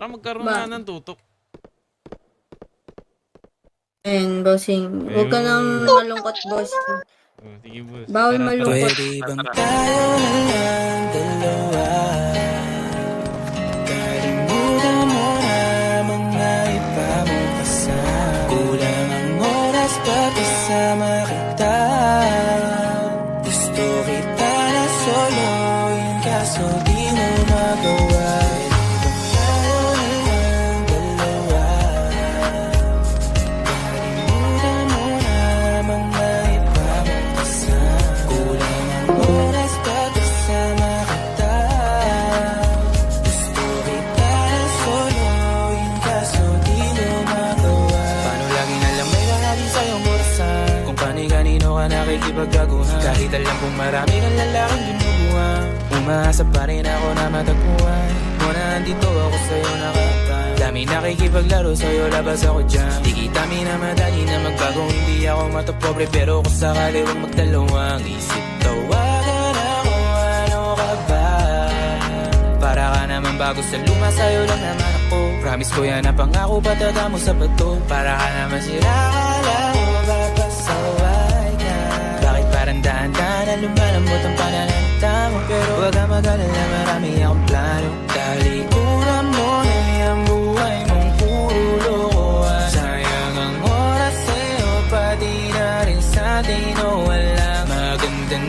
Para magkaroon Ba? nga ng tutok. Ayun, bossing. Huwag ka nang Ayun. malungkot, bossing. Oh, sige boss. Bawal Tara, tara. malungkot. Pwede bang tayo na lang dalawa? Kalimutan mo na mga iba mong kasama. Kulang ang oras pag kasama kita. Gusto kita na soloin kaso di mo magawa. Nakikipagkaguhan kahit alam kong marami ng lalaking ginubuhan. Umaasa pa rin ako na matagpuan mo na andito ako sa'yo nakapag. Dami nakikipaglaro sa'yo, labas ako dyan. Di kita minamadali na magbago, hindi ako matapobre. Pero kung sakali huwag magdalawang isip, tawagan ako, ano ka ba? Para ka naman bago sa luma, sa'yo lang naman ako. Promise ko yan na pangako, pataga mo sa bato. Para ka naman sila, akala ko papasaway. Parang dahan-dahan na lumalambot ang pananalita mo. Pero wag kang mag-alala, marami akong plano. Talikuran mo na yung buhay mong puro lokohan. Sayang ang oras sa'yo, pati na rin sa atin o walang magandang